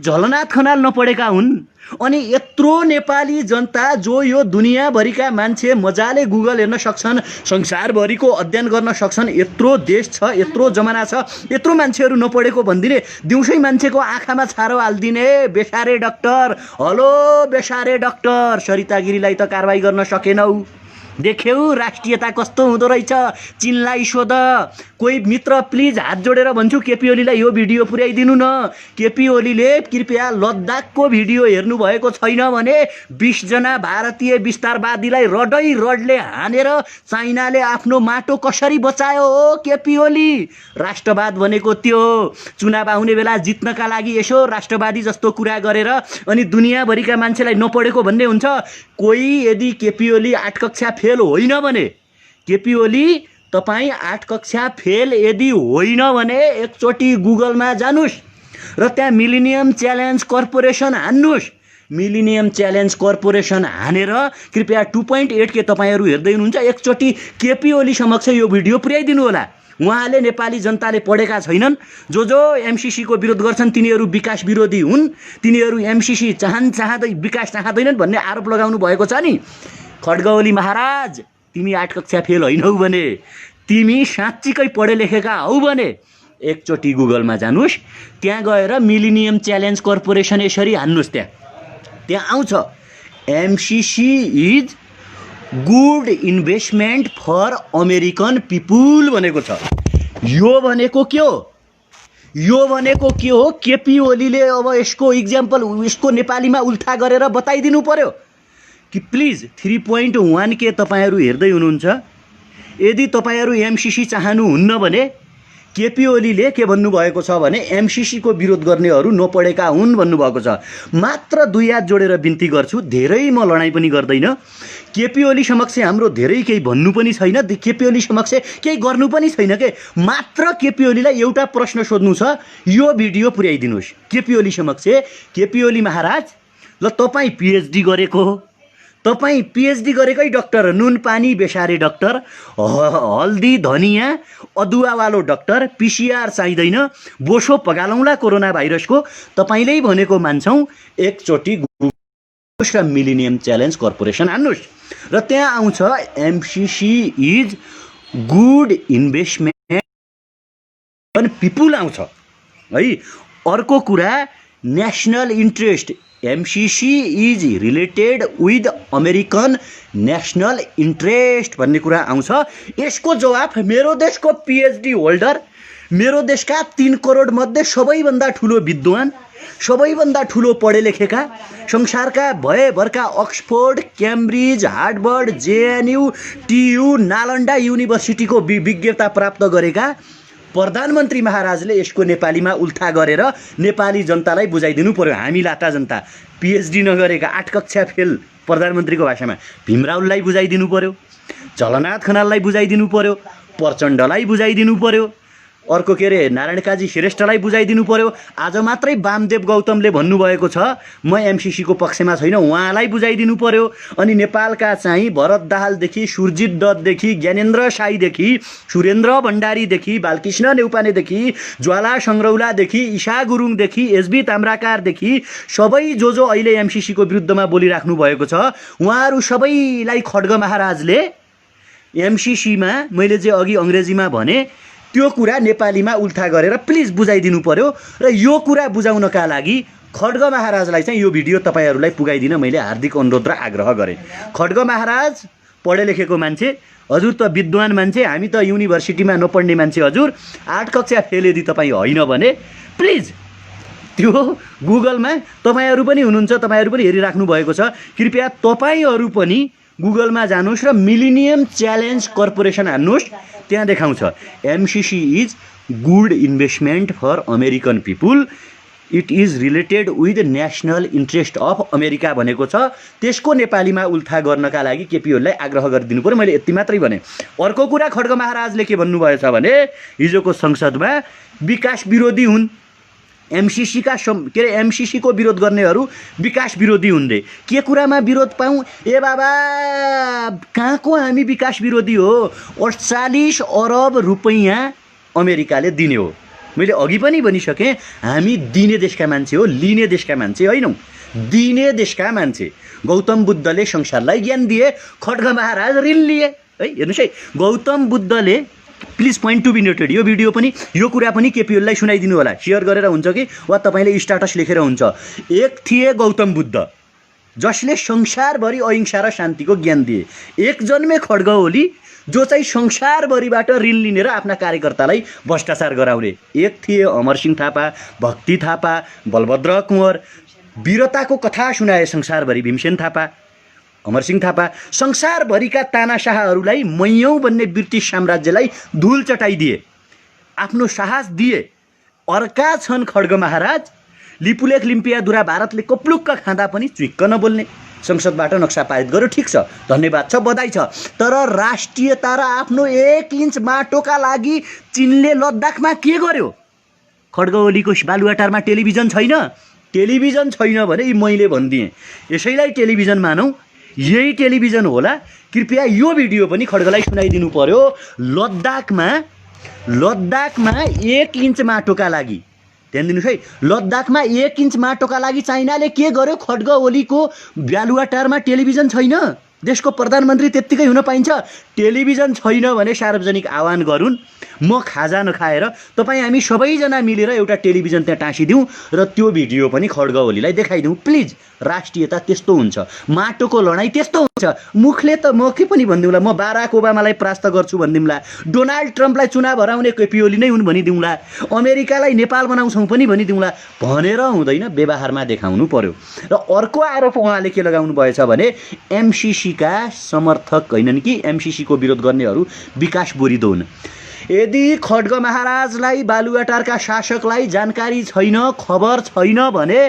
झलनाथ खनाल नपढेका हुन्। अनि यत्रो नेपाली जनता जो यो दुनियाँभरिका मान्छे मजाले गुगल हेर्न सक्छन्, संसारभरिको अध्ययन गर्न सक्छन्, यत्रो देश छ, यत्रो जमाना छ, यत्रो मान्छेहरू नपढेको भनिदिने, दिउँसै मान्छेको आँखामा छारो हालिदिने बेसारे डाक्टर। हलो बेसारे डाक्टर, सरिता गिरीलाई त कारवाही गर्न सकेनौ, देख्यौ राष्ट्रियता कस्तो हुँदो रहेछ, चिनलाई सोध। कोही मित्र प्लिज हात जोडेर भन्छु केपी ओलीलाई यो भिडियो पुर्याइदिनु न। केपी ओलीले कृपया लद्दाखको भिडियो हेर्नु भएको छैन भने 20 जना भारतीय विस्तारवादीलाई रडले हानेर चाइनाले आफ्नो माटो कसरी बचायो हो केपी ओली। राष्ट्रवाद भनेको त्यो हो। चुनाव आउने बेला जित्नका लागि यसो राष्ट्रवादी जस्तो कुरा गरेर अनि दुनियाँभरिका मान्छेलाई नपढेको भन्ने हुन्छ। कोही यदि केपी ओली 8 कक्षा फेल होइन भने, केपी ओली तपाईँ 8 कक्षा फेल यदि होइन भने एकचोटि गुगलमा जानुहोस् र त्यहाँ मिलिनियम च्यालेन्ज कर्पोरेसन हान्नुहोस्। मिलिनियम च्यालेन्ज कर्पोरेसन हानेर कृपया 2.8 के तपाईँहरू हेर्दै हुनुहुन्छ, एकचोटि केपी ओली समक्ष यो भिडियो पुर्याइदिनु होला। उहाँले नेपाली जनताले पढेका छैनन्, जो एमसीसीको विरोध गर्छन् तिनीहरू विकास विरोधी हुन्, तिनीहरू एमसीसी विकास चाहँदैनन् भन्ने आरोप लगाउनु भएको छ नि। खड्गा ओली महाराज, तिमी 8 कक्षा फेल होइनौ भने, तिमी साँच्चीकै पढे लेखेका हौ भने एकचोटि गुगलमा जानुहोस्, त्यहाँ गएर मिलिनियम च्यालेन्ज कर्पोरेसन यसरी हान्नुहोस्। त्यहाँ आउँछ MCC is good investment for American people भनेको छ। यो भनेको के हो? यो भनेको के हो? केपी ओलीले अब यसको इक्जाम्पल यसको नेपालीमा उल्था गरेर बताइदिनु पर्यो कि प्लिज 3.1 के तपाईँहरू हेर्दै हुनुहुन्छ, यदि तपाईहरु एमसीसी चाहनुहुन्न भने केपी ओलीले के भन्नुभएको छ भने एमसीसी को विरोध गर्नेहरू नपढेका हुन् भन्नुभएको छ। मात्र दुई हात जोडेर बिन्ती गर्छु, धेरै म लडाईँ पनि गर्दैन। केपी ओली समक्ष हाम्रो धेरै केही भन्नु पनि छैन, केपी ओली समक्ष केही गर्नु पनि छैन के। मात्र केपी ओलीलाई एउटा प्रश्न सोध्नु छ, यो भिडियो पुर्याइदिनुहोस् केपी ओली समक्ष। केपी ओली महाराज, ल तपाई पीएचडी गरेको हो, तपाई पीएचडी गरेकै डाक्टर, नुन पानी बेसारे डाक्टर, हल्दी धनिया अदुवावालो डाक्टर, पीसीआर चाहिँदैन, बोसो पगालौँला कोरोना भाइरसको, तपाईले भनेको मान्छौँ। एकचोटि र मिलेनियम च्यालेन्ज कर्पोरेसन हान्नुहोस् र त्यहाँ आउँछ एमसीसी इज गुड इन्भेस्टमेन्ट अनि पिपुल आउँछ है। अर्को कुरा national interest, MCC is related with American national interest भन्ने कुरा आउँछ। यसको जवाफ मेरो देशको पीएचडी होल्डर, मेरो देशका 3 करोड मध्ये सबैभन्दा ठुलो विद्वान, सबैभन्दा ठुलो पढे लेखेका, संसारका भएभरका Oxford, Cambridge, Harvard, JNU, TU, Nalanda युनिभर्सिटीको विज्ञता प्राप्त गरेका प्रधानमन्त्री महाराजले यसको नेपालीमा उल्था गरेर नेपाली जनतालाई बुझाइदिनु पर्यो। हामी लाटा जनता पीएचडी नगरेका 8 कक्षा फेल प्रधानमन्त्रीको भाषामा भीमरावलाई बुझाइदिनु पर्यो, झलनाथ खनाललाई बुझाइदिनु पर्यो, प्रचण्डलाई बुझाइदिनु पर्यो, अर्को के अरे नारायण काजी श्रेष्ठलाई बुझाइदिनु पर्यो। आज मात्रै वामदेव गौतमले भन्नुभएको छ म एमसीसी को पक्षमा छैन, उहाँलाई बुझाइदिनु पर्यो। अनि नेपालका चाहिँ भरत दाहालदेखि सुरजित दत्तदेखि ज्ञानेन्द्र साईदेखि सुरेन्द्र भण्डारीदेखि बालकृष्ण नेउपानेदेखि ज्वाला सङ्ग्रौलादेखि ईशा गुरुङदेखि एसबी ताम्राकारदेखि सबै जो अहिले एमसीसी को विरुद्धमा बोलिराख्नु भएको छ, उहाँहरू सबैलाई खड्ग महाराजले एमसीसीमा मैले जे अघि अङ्ग्रेजीमा भने त्यो कुरा नेपालीमा उल्था गरेर प्लिज बुझाइदिनु पर्यो। र यो कुरा बुझाउनका लागि खड्ग महाराजलाई चाहिँ यो भिडियो तपाईहरुलाई पुगाइदिन मैले हार्दिक अनुरोध र आग्रह गरेँ। खड्ग महाराज पढे लेखेको मान्छे, हजुर त विद्वान मान्छे, हामी त युनिभर्सिटीमा नपढ्ने मान्छे, हजुर 8 कक्षा फेल यदि तपाईँ होइन भने प्लिज त्यो गुगलमा तपाईहरु पनि हुनुहुन्छ, तपाईहरु पनि हेरिराख्नु भएको छ, कृपया तपाईहरु पनि गुगलमा जानुहोस् र मिलेनियम च्यालेन्ज कर्पोरेसन हान्नुहोस्, त्यहाँ देखाउँछ MCC is good investment for American people, it is related with national interest of America भनेको छ। त्यसको नेपालीमा उल्था गर्नका लागि केपीओलाई आग्रह गरिदिनु पर्यो। मैले यति मात्रै भने। अर्को कुरा खड्ग महाराजले के भन्नुभएछ भने हिजोको संसदमा विकास विरोधी हुन्, एमसीसी का के अरे एमसीसी को विरोध गर्नेहरू विकास विरोधी हुन् रे। के कुरामा विरोध पाऊँ? ए बाबा कहाँको हामी विकास विरोधी हो? 48 अरब रुपैयाँ अमेरिकाले दिने हो। मैले अघि पनि भनिसकेँ, हामी दिने देशका मान्छे हो, लिने देशका मान्छे होइनौँ, दिने देशका मान्छे। गौतम बुद्धले संसारलाई ज्ञान दिए, खड्ग महाराज ऋण लिए है। हेर्नुहोस् है, गौतम बुद्धले please point to be noted, यो भिडियो पनि यो कुरा पनि केपीओलाई सुनाइदिनु होला, सेयर गरेर हुन्छ कि वा तपाईँले स्टाटस लेखेर हुन्छ। एक थिए गौतम बुद्ध जसले संसारभरि अहिंसा र शान्तिको ज्ञान दिए। एक जन्मे खड्ग ओली जो चाहिँ संसारभरिबाट ऋण लिने र आफ्ना कार्यकर्तालाई भ्रष्टाचार गराउने। एक थिए अमरसिंह थापा, भक्ति थापा, बलभद्र कुँवर, वीरताको कथा सुनाए संसारभरि भीमसेन थापा, अमरसिंह थापा। संसारभरिका तानाशाहहरूलाई मैयौँ भन्ने ब्रिटिस साम्राज्यलाई धुल चटाइदिए, आफ्नो साहस दिए। अर्का छन् खड्ग महाराज, लिपुलेख लिम्पियाधुरा भारतले कोप्लुक्क खाँदा पनि चुइक्क नबोल्ने। संसदबाट नक्सा पारित गर्यो, ठिक छ, धन्यवाद छ, बधाई छ। तर राष्ट्रियता र आफ्नो 1 इन्च माटोका लागि चीनले लद्दाखमा के गर्यो? खड्ग ओलीको बालुवाटारमा टेलिभिजन छैन? टेलिभिजन छैन भने मैले भनिदिएँ, यसैलाई टेलिभिजन मानौँ, यही टेलिभिजन होला। कृपया यो भिडियो पनि खड्गलाई सुनाइदिनु पर्यो। लद्दाखमा 1 इन्च माटोका लागि, ध्यान दिनुहोस् है, लद्दाखमा 1 इन्च माटोका लागि चाइनाले के गर्यो? खड्ग ओलीको बालुवाटारमा टेलिभिजन छैन? देशको प्रधानमन्त्री त्यत्तिकै हुन पाइन्छ? टेलिभिजन छैन भने सार्वजनिक आह्वान गरून्, म खाजा नखाएर तपाईँ हामी सबैजना मिलेर एउटा टेलिभिजन त्यहाँ टाँसिदिउँ र त्यो भिडियो पनि खड्ग ओलीलाई देखाइदिउँ। प्लिज, राष्ट्रियता त्यस्तो हुन्छ, माटोको लडाइँ त्यस्तो हुन्छ। मुखले त म के पनि भनिदिउँला, म बाराक ओबामालाई परास्त गर्छु भनिदिउँला, डोनाल्ड ट्रम्पलाई चुनाव हराउने केपी ओली नै हुन् भनिदिउँला, अमेरिकालाई नेपाल बनाउँछौँ पनि भनिदिउँला, भनेर हुँदैन, व्यवहारमा देखाउनु पर्यो। र अर्को आरोप उहाँले के लगाउनु भएछ भने एमसीसी एमसीसीका समर्थक हैनन् कि एमसीसीको विरोध गर्नेहरू विकास बोरिदो हुन्। यदि खड्ग महाराजलाई बालुवाटारका शासकलाई जानकारी छैन, खबर छैन भने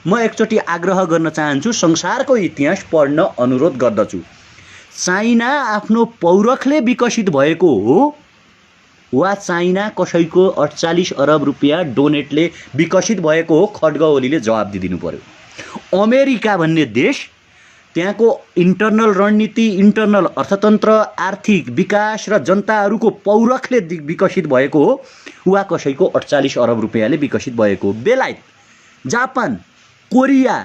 म एकचोटि आग्रह गर्न चाहन्छु, संसारको इतिहास पढ्न अनुरोध गर्दछु। चाइना आफ्नो पौरखले विकसित भएको हो वा चाइना कसैको 48 अरब रुपियाँ डोनेटले विकसित भएको हो? खड्ग ओलीले जवाब दिदिनु पर्यो। अमेरिका भन्ने देश, त्यहाँको इन्टरनल रणनीति, इन्टरनल अर्थतन्त्र, आर्थिक विकास र जनताहरूको पौरखले विकसित भएको हो वा कसैको 48 अरब रुपियाँले विकसित भएको हो? बेलायत, Japan, Korea,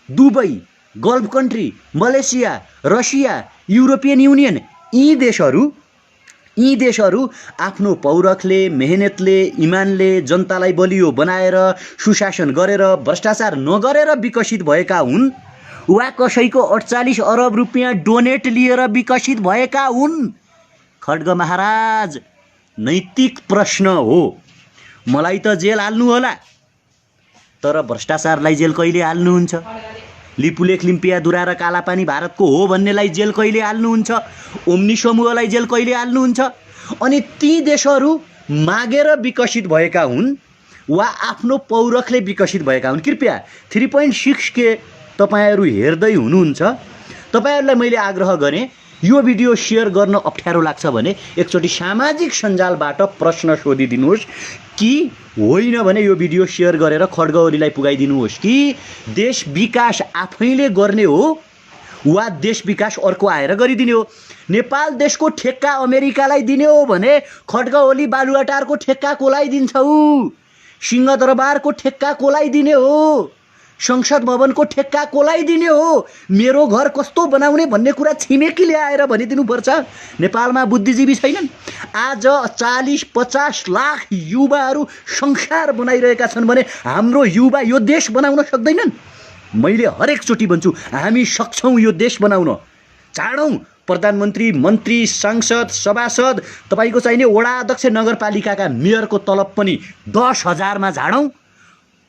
Dubai, gulf country, Malaysia, Russia, European Union, यी देशहरू आफ्नो पौरखले, मेहनतले, इमानले जनतालाई बलियो बनाएर, सुशासन गरेर, भ्रष्टाचार नगरेर विकसित भएका हुन् वा कसैको 48 अरब रुपियाँ डोनेट लिएर विकसित भएका हुन्? खड्ग महाराज, नैतिक प्रश्न हो। मलाई त जेल हाल्नु होला, तर भ्रष्टाचारलाई जेल कहिले हाल्नुहुन्छ? लिपुलेख, लिम्पियाधुरा र कालापानी भारतको हो भन्नेलाई जेल कहिले हाल्नुहुन्छ? ओम्नी समूहलाई जेल कहिले हाल्नुहुन्छ? अनि ती देशहरू मागेर विकसित भएका हुन् वा आफ्नो पौरखले विकसित भएका हुन्? कृपया 3.6 के तपाईहरू हेर्दै हुनुहुन्छ, तपाईहरूलाई मैले आग्रह गरेँ, यो भिडियो सेयर गर्न अप्ठ्यारो लाग्छ भने एकचोटि सामाजिक सञ्जालबाट प्रश्न सोधिदिनुहोस् कि होइन भने यो भिडियो सेयर गरेर खड्ग ओलीलाई पुगाइदिनुहोस् कि देश विकास आफैले गर्ने हो वा देश विकास अर्को आएर गरिदिने हो? नेपाल देशको ठेक्का अमेरिकालाई दिने हो भने खड्ग ओली बालुवाटारको ठेक्का कोलाई दिन्छौ? सिंहदरबारको ठेक्का कोलाई दिने हो? संसद भवनको ठेक्का कोलाई दिने हो? मेरो घर कस्तो बनाउने भन्ने कुरा छिमेकीले आएर भनिदिनुपर्छ? नेपालमा बुद्धिजीवी छैनन्? आज 40-50 लाख युवाहरू संसार बनाइरहेका छन् भने हाम्रो युवा यो देश बनाउन सक्दैनन्? मैले हरेकचोटि भन्छु, हामी सक्छौँ यो देश बनाउन। चाँडौँ प्रधानमन्त्री, मन्त्री, सांसद, सभासद, तपाईँको चाहिने वडा अध्यक्ष, नगरपालिकाका मेयरको तलब पनि 10,000 मा झाडौँ।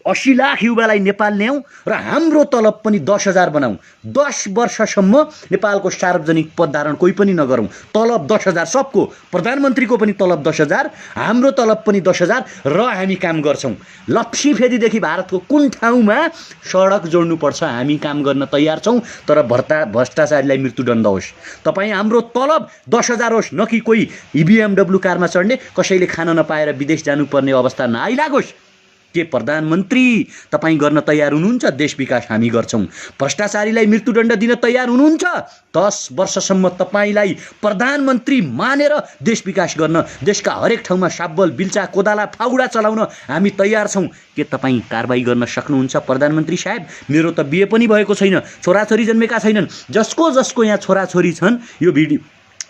80 लाख युवालाई नेपाल ल्याउँ र हाम्रो तलब पनि 10,000 बनाऊँ। 10 वर्षसम्म नेपालको सार्वजनिक पद धारण कोही पनि नगरौँ। तलब 10,000 सबको, प्रधानमन्त्रीको पनि तलब 10,000, हाम्रो तलब पनि 10,000 र हामी काम गर्छौँ। लप्सीफेदीदेखि भारतको कुन ठाउँमा सडक जोड्नुपर्छ हामी काम गर्न तयार छौँ, तर भ्रष्टाचारीलाई मृत्युदण्ड होस्। तपाईँ हाम्रो तलब 10,000 होस्, न कि कोही BMW कारमा चढ्ने, कसैले खान नपाएर विदेश जानुपर्ने अवस्था नआइलागोस्। के प्रधानमन्त्री तपाईँ गर्न तयार हुनुहुन्छ? देश विकास हामी गर्छौँ। भ्रष्टाचारीलाई मृत्युदण्ड दिन तयार हुनुहुन्छ? 10 वर्षसम्म तपाईँलाई प्रधानमन्त्री मानेर देश विकास गर्न, देशका हरेक ठाउँमा साब्बल, बिल्चा, कोदाला, फाउडा चलाउन हामी तयार छौँ। के तपाईँ कारबाही गर्न सक्नुहुन्छ प्रधानमन्त्री साहेब? मेरो त बिहे पनि भएको छैन, छोराछोरी जन्मेका छैनन्। जसको यहाँ छोराछोरी छन्, यो भिडियो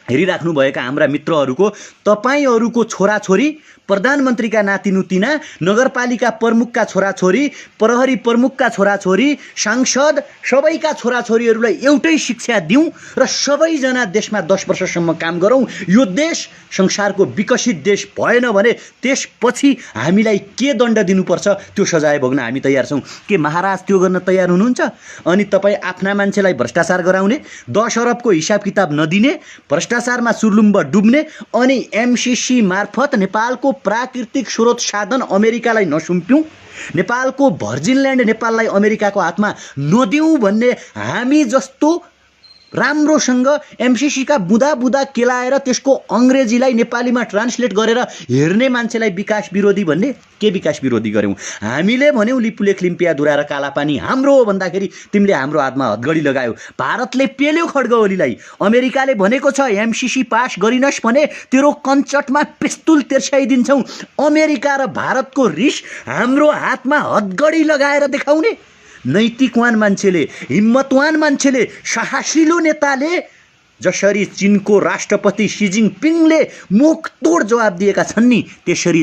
हेरिराख्नुभएका हाम्रा मित्रहरूको, तपाईँहरूको छोराछोरी, प्रधानमन्त्रीका नातिनुतिना, नगरपालिका प्रमुखका छोराछोरी, प्रहरी प्रमुखका छोराछोरी, सांसद, सबैका छोराछोरीहरूलाई एउटै शिक्षा दिउँ र सबैजना देशमा 10 वर्षसम्म काम गरौँ। यो देश संसारको विकसित देश भएन भने त्यसपछि हामीलाई के दण्ड दिनुपर्छ त्यो सजाय भोग्न हामी तयार छौँ। के महाराज त्यो गर्न तयार हुनुहुन्छ? अनि तपाईँ आफ्ना मान्छेलाई भ्रष्टाचार गराउने, 10 अरबको हिसाब किताब नदिने, भ्रष्टाचारमा सुर्लुम्ब डुब्ने, अनि एमसीसी मार्फत नेपालको प्राकृतिक स्रोत साधन अमेरिकालाई नसुम्प्यौँ, नेपालको भर्जिन ल्यान्ड नेपाललाई अमेरिकाको हातमा नदिउँ भन्ने हामी जस्तो राम्रोसँग एमसीसीका बुदा बुदा केलाएर त्यसको अङ्ग्रेजीलाई नेपालीमा ट्रान्सलेट गरेर हेर्ने मान्छेलाई विकास विरोधी भन्ने? के विकास विरोधी गर्यौँ? हामीले भन्यौँ लिपुलेख, लिम्पियाधुरा र कालापानी हाम्रो हो भन्दाखेरि तिमीले हाम्रो हातमा हतगडी लगायौ। भारतले पेल्यो खड्ग ओलीलाई। अमेरिकाले भनेको छ एमसीसी पास गरिनस् भने तेरो कञ्चटमा पिस्तुल तेर्स्याइदिन्छौँ। अमेरिका र भारतको रिस हाम्रो हातमा हतगडी लगाएर देखाउने? नैतिकवान मान्छेले, हिम्मतवान मान्छेले, साहसिलो नेताले जसरी चीनको राष्ट्रपति सी जिनपिङले मुखतोड जवाब दिएका छन् नि, त्यसरी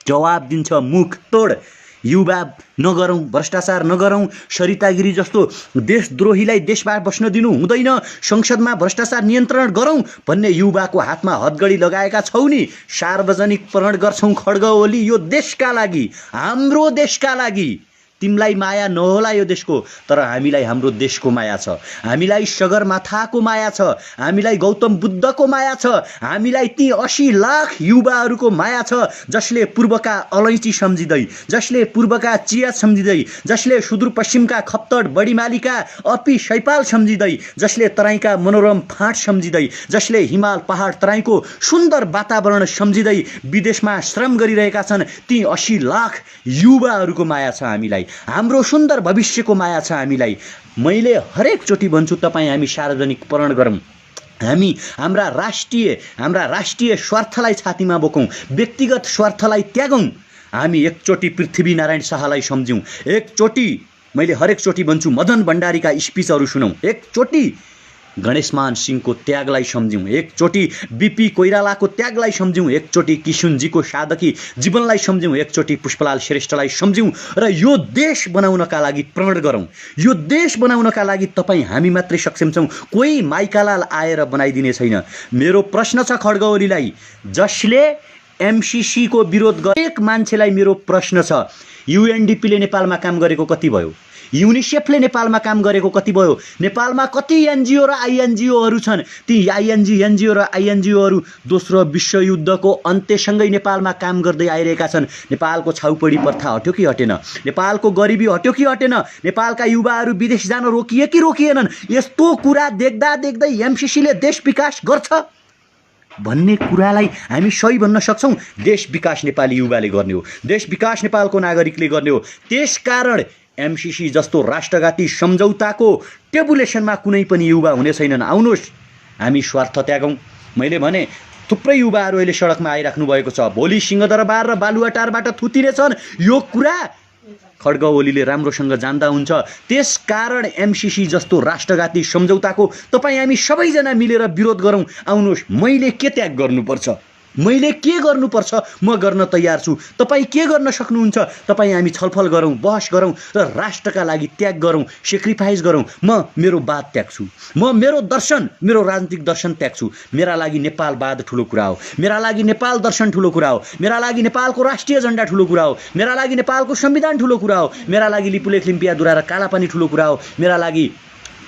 जवाब दिन्छ मुखतोड। युवा नगरौँ, भ्रष्टाचार नगरौँ, सरिता गिरी जस्तो देशद्रोहीलाई देशमा बस्न दिनु हुँदैन, संसदमा भ्रष्टाचार नियन्त्रण गरौँ भन्ने युवाको हातमा हतगडी लगाएका छौ नि। सार्वजनिक प्रण गर्छौँ खड्ग ओली, यो देशका लागि, हाम्रो देशका लागि। तिमीलाई माया नहोला यो देशको, तर हामीलाई हाम्रो देशको माया छ, हामीलाई सगरमाथाको माया छ, हामीलाई गौतम बुद्धको माया छ, हामीलाई ती 80 लाख युवाहरूको माया छ जसले पूर्वका अलैँची सम्झिँदै, जसले पूर्वका चिया सम्झिँदै, जसले सुदूरपश्चिमका खप्तड बढीमालीका अपी शैपाल सम्झिँदै, जसले तराईका मनोरम फाँट सम्झिँदै, जसले हिमाल पहाड तराईको सुन्दर वातावरण सम्झिँदै विदेशमा श्रम गरिरहेका छन्, ती 80 लाख युवाहरूको माया छ हामीलाई, हाम्रो सुन्दर भविष्यको माया छ हामीलाई। मैले हरेक चोटि भन्छु, तपाईँ हामी सार्वजनिकरण गरौँ, हामी हाम्रा राष्ट्रिय स्वार्थलाई छातीमा बोकौँ, व्यक्तिगत स्वार्थलाई त्यागौँ। हामी एकचोटि पृथ्वीनारायण शाहलाई सम्झौँ, एकचोटि मैले हरेक चोटि भन्छु मदन भण्डारीका स्पिचहरू सुनौँ, एकचोटि गणेशमान सिंहको त्यागलाई सम्झौँ, एकचोटि बीपी कोइरालाको त्यागलाई सम्झौँ, एकचोटि किशुनजीको साधकी जीवनलाई सम्झौँ, एकचोटि पुष्पलाल श्रेष्ठलाई सम्झौँ र यो देश बनाउनका लागि प्रण गरौँ। यो देश बनाउनका लागि तपाईँ हामी मात्रै सक्षम छौँ, कोही माइकालाल आएर बनाइदिने छैन। मेरो प्रश्न छ खड्ग ओलीलाई, जसले एमसीसीको विरोध गरेको मान्छेलाई मेरो प्रश्न छ, यूएनडीपीले नेपालमा काम गरेको कति भयो? युनिसेफले नेपालमा काम गरेको कति भयो? नेपालमा कति एनजिओ र आइएनजिओहरू छन्? ती एनजिओ र आइएनजिओहरू दोस्रो विश्वयुद्धको अन्त्यसँगै नेपालमा काम गर्दै आइरहेका छन्। नेपालको छाउपडी प्रथा हट्यो कि हटेन? नेपालको गरिबी हट्यो कि हटेन? नेपालका युवाहरू विदेश जान रोकिए कि रोकिएनन्? यस्तो कुरा देख्दा देख्दै एमसीसीले देश विकास गर्छ भन्ने कुरालाई हामी सही भन्न सक्छौँ? देश विकास नेपाली युवाले गर्ने हो, देश विकास नेपालको नागरिकले गर्ने हो। त्यसकारण एमसीसी जस्तो राष्ट्रघाती सम्झौताको टेबुलेसनमा कुनै पनि युवा हुने छैनन्। आउनुहोस् हामी स्वार्थ त्यागौँ। मैले भने थुप्रै युवाहरू अहिले सडकमा आइराख्नु भएको छ, भोलि सिंहदरबार र बालुवाटारबाट थुतिनेछन्। यो कुरा खड्ग ओलीले राम्रोसँग जान्दा हुन्छ। त्यसकारण एमसीसी जस्तो राष्ट्रघाती सम्झौताको तपाईँ हामी सबैजना मिलेर विरोध गरौँ। आउनुहोस्, मैले के त्याग गर्नुपर्छ, मैले के गर्नुपर्छ म गर्न तयार छु। तपाईँ के गर्न सक्नुहुन्छ? तपाईँ हामी छलफल गरौँ, बहस गरौँ र राष्ट्रका लागि त्याग गरौँ, सेक्रिफाइस गरौँ। म मेरो वाद त्याग्छु, म मेरो दर्शन, मेरो राजनीतिक दर्शन त्याग्छु। मेरा लागि नेपालवाद ठुलो कुरा हो, मेरा लागि नेपाल दर्शन ठुलो कुरा हो, मेरा लागि नेपालको राष्ट्रिय झण्डा ठुलो कुरा हो, मेरा लागि नेपालको संविधान ठुलो कुरा हो, मेरा लागि लिपुलेख लिम्पियादुरा र कालापानी ठुलो कुरा हो, मेरा लागि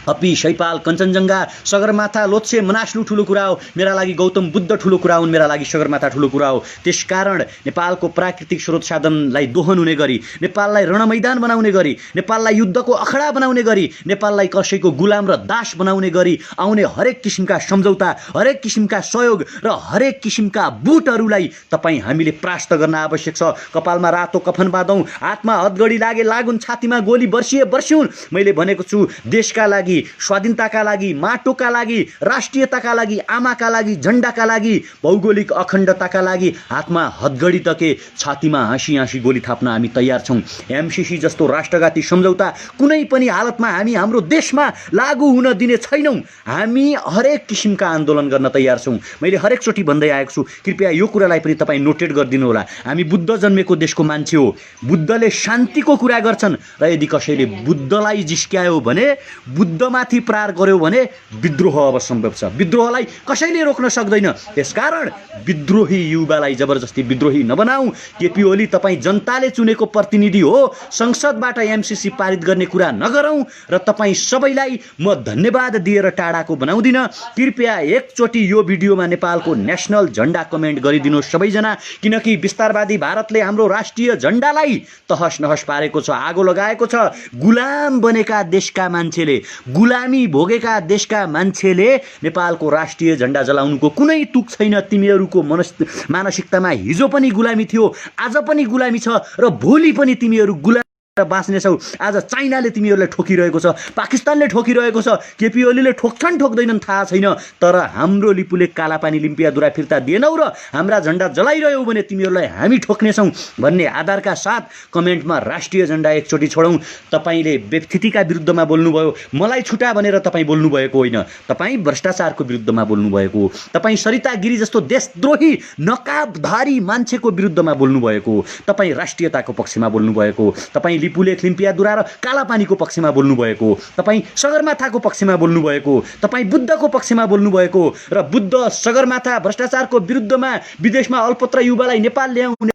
अपी शैपाल कञ्चनजङ्घा सगरमाथा लोत्से मनास्लु ठुलो कुरा हो, मेरा लागि गौतम बुद्ध ठुलो कुरा हुन्, मेरा लागि सगरमाथा ठुलो कुरा हो। त्यसकारण नेपालको प्राकृतिक स्रोत साधनलाई दोहन हुने गरी, नेपाललाई रणमैदान बनाउने गरी, नेपाललाई युद्धको अखडा बनाउने गरी, नेपाललाई कसैको गुलाम र दास बनाउने गरी आउने हरेक किसिमका सम्झौता, हरेक किसिमका सहयोग र हरेक किसिमका बुटहरूलाई तपाईँ हामीले परास्त गर्न आवश्यक छ। कपालमा रातो कफन बाँधौँ, हातमा हतगडी लागे लागुन्, छातीमा गोली बर्सिउन्। मैले भनेको छु, देशका लागि, स्वाधीनताका लागि, माटोका लागि, राष्ट्रियताका लागि, आमाका लागि, झण्डाका लागि, भौगोलिक अखण्डताका लागि हातमा हतगडी तके छातीमा हाँसी हाँसी गोली थाप्न हामी तयार छौँ। एमसीसी जस्तो राष्ट्रघाती सम्झौता कुनै पनि हालतमा हामी हाम्रो देशमा लागू हुन दिने छैनौँ। हामी हरेक किसिमका आन्दोलन गर्न तयार छौँ। मैले हरेकचोटि भन्दै आएको छु, कृपया यो कुरालाई पनि तपाईँ नोटेट गरिदिनु होला। हामी बुद्ध जन्मेको देशको मान्छे हो, बुद्धले शान्तिको कुरा गर्छन् र यदि कसैले बुद्धलाई जिस्क्यायो भने, बुद्धमाथि प्रहार गर्यो भने विद्रोह अब सम्भव छ। विद्रोहलाई कसैले रोक्न सक्दैन। त्यसकारण विद्रोही युवालाई जबरजस्ती विद्रोही नबनाऊ। केपी ओली, तपाईँ जनताले चुनेको प्रतिनिधि हो, संसदबाट एमसीसी पारित गर्ने कुरा नगरौँ र तपाईँ सबैलाई म धन्यवाद दिएर टाढाको बनाउँदिन। कृपया एकचोटि यो भिडियोमा नेपालको नेसनल झण्डा कमेन्ट गरिदिनु सबैजना, किनकि विस्तारवादी भारतले हाम्रो राष्ट्रिय झण्डालाई तहस नहस पारेको छ, आगो लगाएको छ। गुलाम बनेका देशका मान्छेले, गुलामी भोगेका देशका मान्छेले नेपालको राष्ट्रिय झण्डा जलाउनुको कुनै तुक छैन। तिमीहरूको मानसिकतामा हिजो पनि गुलामी थियो, आज पनि गुलामी छ र भोलि पनि तिमीहरू गुलामी बाँच्नेछौ। आज चाइनाले तिमीहरूलाई ठोकिरहेको छ, पाकिस्तानले ठोकिरहेको छ, केपी ओलीले ठोक्छन् ठोक्दैनन् थाहा छैन, तर हाम्रो लिपुले कालापानी लिम्पियादुरा फिर्ता दिएनौ र हाम्रा झण्डा जलाइरह्यौ भने तिमीहरूलाई हामी ठोक्नेछौँ भन्ने आधारका साथ कमेन्टमा राष्ट्रिय झण्डा एकचोटि छोडौँ। तपाईँले व्यक्तिका विरुद्धमा बोल्नुभयो, मलाई छुटा भनेर तपाईँ बोल्नुभएको होइन, तपाईँ भ्रष्टाचारको विरुद्धमा बोल्नुभएको हो, तपाईँ सरिता गिरी जस्तो देशद्रोही नकाबधारी मान्छेको विरुद्धमा बोल्नुभएको हो, तपाईँ राष्ट्रियताको पक्षमा बोल्नुभएको हो, तपाईँ लिपुलेख लिम्पियादुरा र कालापानीको पक्षमा बोल्नुभएको हो, तपाईँ सगरमाथाको पक्षमा बोल्नुभएको हो, तपाईँ बुद्धको पक्षमा बोल्नुभएको हो र बुद्ध सगरमाथा भ्रष्टाचारको विरुद्धमा विदेशमा अल्पत्र युवालाई नेपाल ल्याउने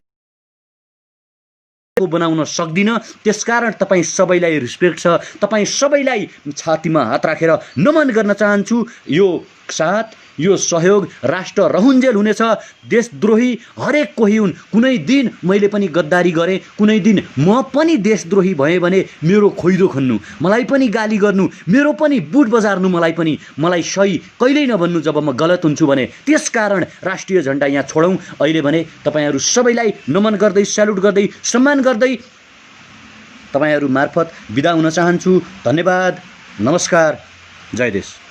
बनाउन सक्दिनँ। त्यसकारण तपाईँ सबैलाई रिस्पेक्ट छ, तपाईँ सबैलाई छातीमा हात राखेर नमन गर्न चाहन्छु। यो साथ यो सहयोग राष्ट्र रहुन्जेल हुनेछ। देशद्रोही हरेक कोही हुन्। कुनै दिन मैले पनि गद्दारी गरेँ, कुनै दिन म पनि देशद्रोही भएँ भने मेरो खोइदो खन्नु, मलाई पनि गाली गर्नु, मेरो पनि बुट बजार्नु, मलाई सही कहिल्यै नभन्नु जब म गलत हुन्छु भने। त्यसकारण राष्ट्रिय झन्डा यहाँ छोडौँ। अहिले भने तपाईँहरू सबैलाई नमन गर्दै, स्यालुट गर्दै, सम्मान गर्दै तपाईँहरू मार्फत बिदा हुन चाहन्छु। धन्यवाद, नमस्कार, जय देश।